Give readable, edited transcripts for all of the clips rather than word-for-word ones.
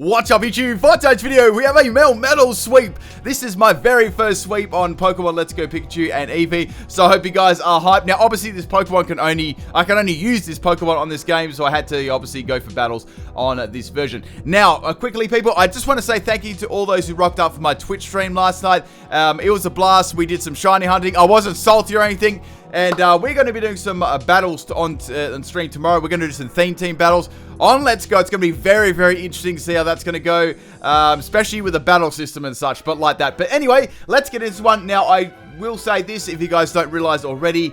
What's up YouTube? For today's video, we have a Melmetal sweep. This is my very first sweep on Pokemon Let's Go Pikachu and Eevee, so I hope you guys are hyped. Now, obviously, this Pokemon I can only use this Pokemon on this game, so I had to obviously go for battles on this version. Now, quickly, people, I just want to say thank you to all those who rocked up for my Twitch stream last night. It was a blast. We did some shiny hunting. I wasn't salty or anything. And we're going to be doing some battles on stream tomorrow. We're going to do some theme team battles on Let's Go. It's going to be very, very interesting to see how that's going to go, especially with the battle system and such, but like that. But anyway, let's get into one. Now, I will say this, if you guys don't realize already,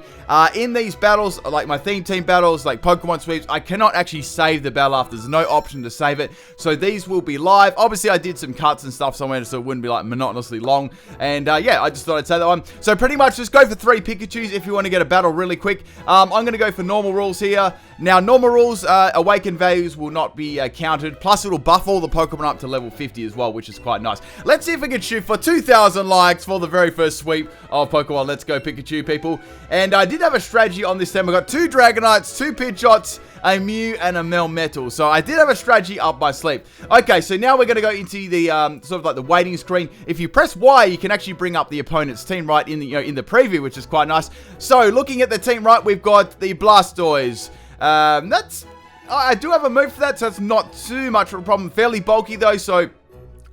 in these battles, like my theme team battles, like Pokemon sweeps, I cannot actually save the battle after. There's no option to save it, so these will be live. Obviously, I did some cuts and stuff somewhere, so it wouldn't be like monotonously long, and yeah, I just thought I'd say that one. So pretty much, just go for 3 Pikachus if you want to get a battle really quick. I'm going to go for normal rules here. Now, normal rules, awakened values will not be counted, plus it'll buff all the Pokemon up to level 50 as well, which is quite nice. Let's see if we can shoot for 2,000 likes for the very first sweep of Pokemon Let's Go Pikachu, people. And I did have a strategy on this time. I got 2 Dragonites, 2 Pidgeots, a Mew, and a Melmetal. So I did have a strategy up my sleeve. Okay, so now we're going to go into the sort of like the waiting screen. If you press Y, you can actually bring up the opponent's team right in the in the preview, which is quite nice. So looking at the team right, we've got the Blastoise. I do have a move for that, so it's not too much of a problem. Fairly bulky though, so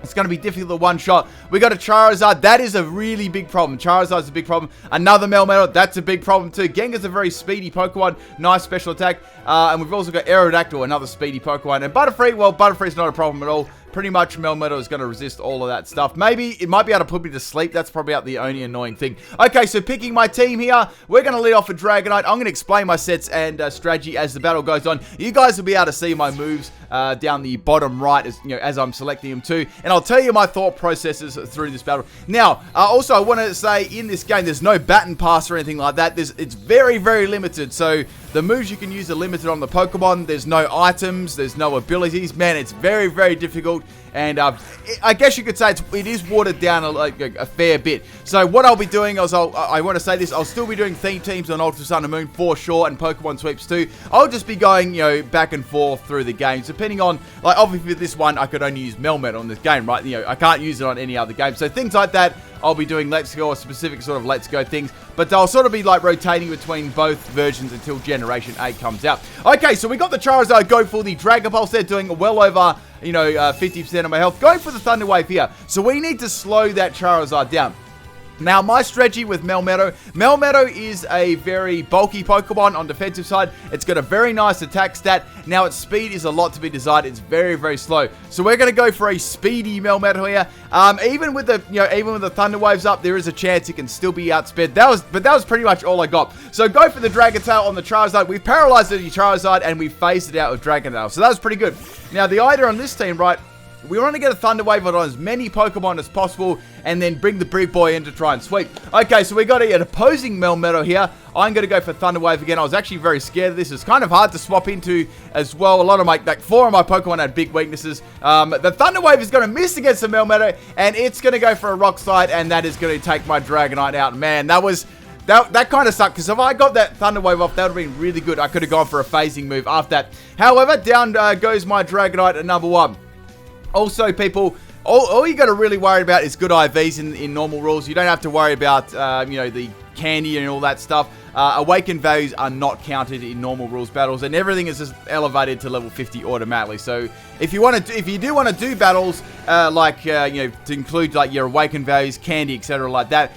it's going to be difficult to one shot. We got a Charizard. That is a really big problem. Charizard's a big problem. Another Melmetal. That's a big problem too. Gengar's a very speedy Pokemon. Nice special attack. And we've also got Aerodactyl, another speedy Pokemon. And Butterfree, well, Butterfree's not a problem at all. Pretty much Melmetal is going to resist all of that stuff. Maybe it might be able to put me to sleep. That's probably about the only annoying thing. Okay, so picking my team here. We're going to lead off with Dragonite. I'm going to explain my sets and strategy as the battle goes on. You guys will be able to see my moves down the bottom right as I'm selecting them too. And I'll tell you my thought processes through this battle. Now, also I want to say in this game, there's no baton pass or anything like that. It's very, very limited. So the moves you can use are limited on the Pokemon. There's no items. There's no abilities. Man, it's very, very difficult. And I guess you could say it is watered down a fair bit. So what I'll be doing is I want to say this. I'll still be doing theme teams on Ultra Sun and Moon for sure, and Pokemon sweeps too. I'll just be going, back and forth through the games, depending on, like, obviously for this one, I could only use Melmetal on this game, right? I can't use it on any other game. So things like that, I'll be doing Let's Go or specific sort of Let's Go things. But they'll sort of be like rotating between both versions until Generation 8 comes out. Okay, so we got the Charizard go for the Dragon Pulse. They're doing well over 50% of my health. Going for the Thunder Wave here. So we need to slow that Charizard down. Now, my strategy with Melmetal is a very bulky Pokemon on defensive side. It's got a very nice attack stat. Now, its speed is a lot to be desired. It's very, very slow. So we're going to go for a speedy Melmetal here. Even with the Thunder Waves up, there is a chance it can still be outsped. But that was pretty much all I got. So go for the Dragon Tail on the Charizard. We paralyzed the Charizard and we phased it out with Dragon Tail. So that was pretty good. Now, the idea on this team, right? We want to get a Thunder Wave on as many Pokemon as possible and then bring the big boy in to try and sweep. Okay, so we got an opposing Melmetal here. I'm going to go for Thunder Wave again. I was actually very scared of this. It's kind of hard to swap into as well. A lot of like 4 of my Pokemon had big weaknesses. The Thunder Wave is going to miss against the Melmetal, and it's going to go for a Rock Slide, and that is going to take my Dragonite out. Man, that kind of sucked, because if I got that Thunder Wave off, that would have been really good. I could have gone for a phasing move after that. However, down goes my Dragonite at number 1. Also, people, all you got to really worry about is good IVs in normal rules. You don't have to worry about, the candy and all that stuff. Awakened values are not counted in normal rules battles, and everything is just elevated to level 50 automatically. So if you do want to do battles, to include like your awakened values, candy, etc., like that,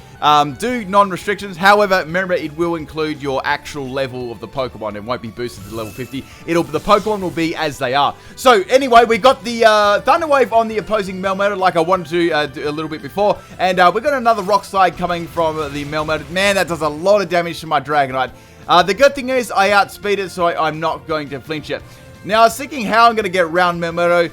do non-restrictions. However, remember, it will include your actual level of the Pokemon. It won't be boosted to level 50. The Pokemon will be as they are. So anyway, we got the Thunder Wave on the opposing Melmetal, like I wanted to do a little bit before, and we got another Rock Slide coming from the Melmetal. Man, that does a lot of damage to my Dragonite. The good thing is I outspeeded, so I'm not going to flinch it. Now, I was thinking how I'm going to get around Melmetal.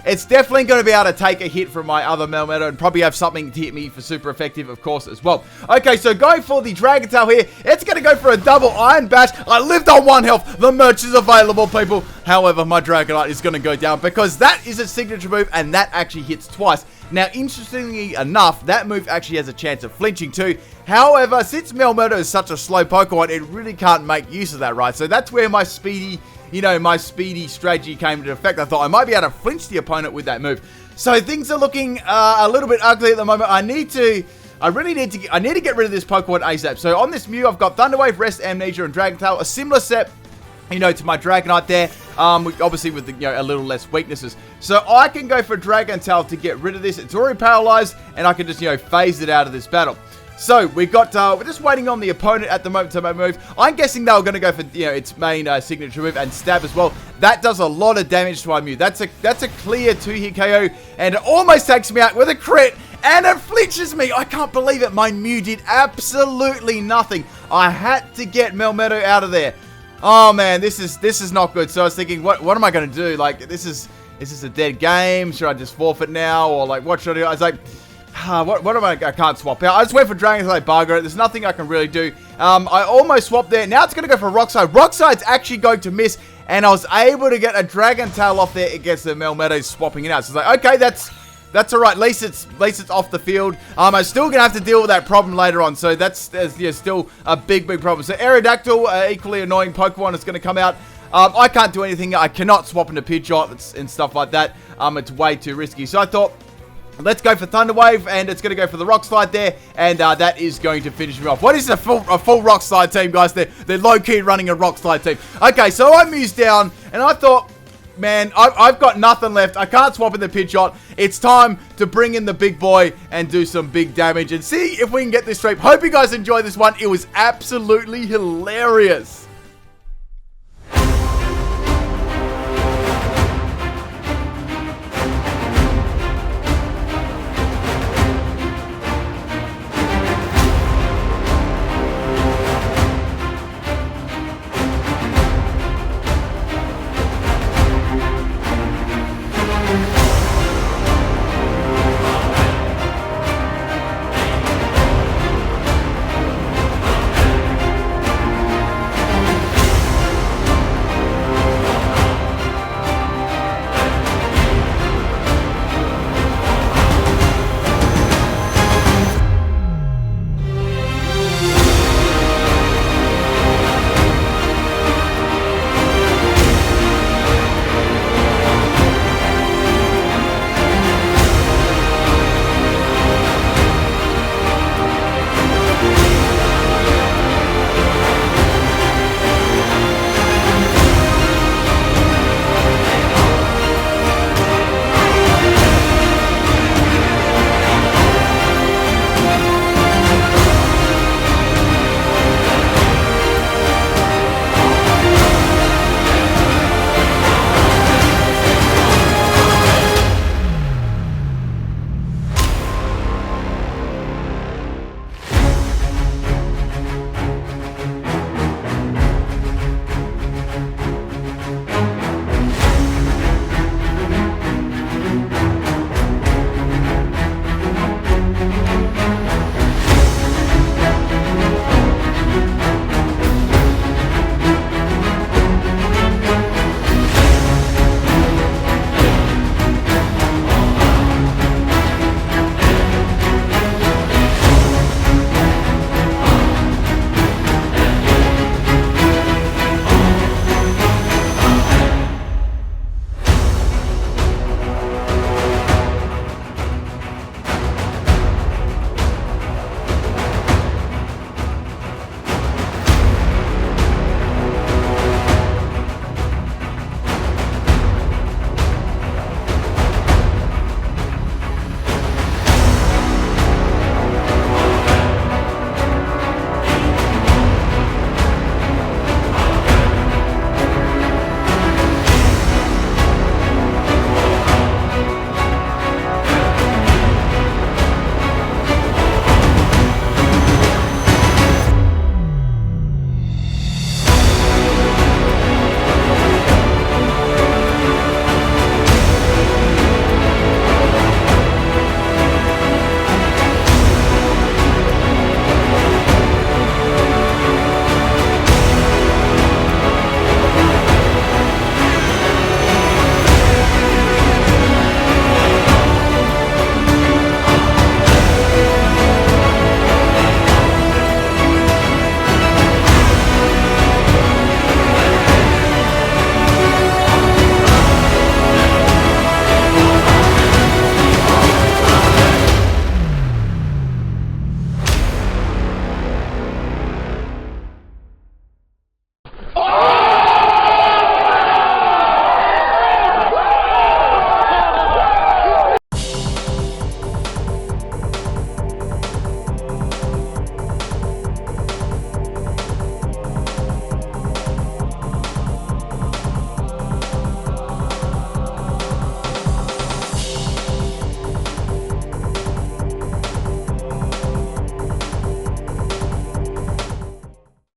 It's definitely going to be able to take a hit from my other Melmetal and probably have something to hit me for super effective, of course, as well. Okay, so going for the Dragon Tail here. It's going to go for a double Iron Bash. I lived on 1 health. The merch is available, people. However, my Dragonite is going to go down because that is a signature move, and that actually hits twice. Now, interestingly enough, that move actually has a chance of flinching too. However, since Melmetal is such a slow Pokemon, it really can't make use of that, right? So that's where my speedy you know, my speedy strategy came into effect. I thought I might be able to flinch the opponent with that move. So things are looking a little bit ugly at the moment. I need to get rid of this Pokemon ASAP. So on this Mew, I've got Thunder Wave, Rest, Amnesia, and Dragon Tail. A similar set, you know, to my Dragonite there. Obviously with the, you know, a little less weaknesses. So I can go for Dragon Tail to get rid of this. It's already paralyzed, and I can just, you know, phase it out of this battle. So we've got, we're just waiting on the opponent at the moment to move. I'm guessing they were going to go for, you know, its main signature move and stab as well. That does a lot of damage to my Mew. That's a clear 2-hit KO, and it almost takes me out with a crit, and it flinches me. I can't believe it. My Mew did absolutely nothing. I had to get Melmetal out of there. Oh man, this is not good. So I was thinking, what am I going to do? Like, this is a dead game. Should I just forfeit now, or like, what should I do? I was like, what am I can't swap out. I just went for Dragon Tail, Bargo. There's nothing I can really do. I almost swapped there. Now it's going to go for Rock Slide. Rock Slide's actually going to miss, and I was able to get a Dragon Tail off there against the Melmetal swapping it out. So it's like, okay, that's alright. At least it's off the field. I'm still going to have to deal with that problem later on. So that's yeah, still a big problem. So Aerodactyl, equally annoying Pokemon, is going to come out. I can't do anything. I cannot swap into Pidgeot and stuff like that. It's way too risky. So I thought, let's go for Thunder Wave, and it's going to go for the Rock Slide there, and that is going to finish me off. What is a full Rock Slide team, guys? They're low-key running a Rock Slide team. Okay, so I mused down, and I thought, man, I've got nothing left. I can't swap in the Pidgeot. It's time to bring in the big boy and do some big damage and see if we can get this straight. Hope you guys enjoyed this one. It was absolutely hilarious.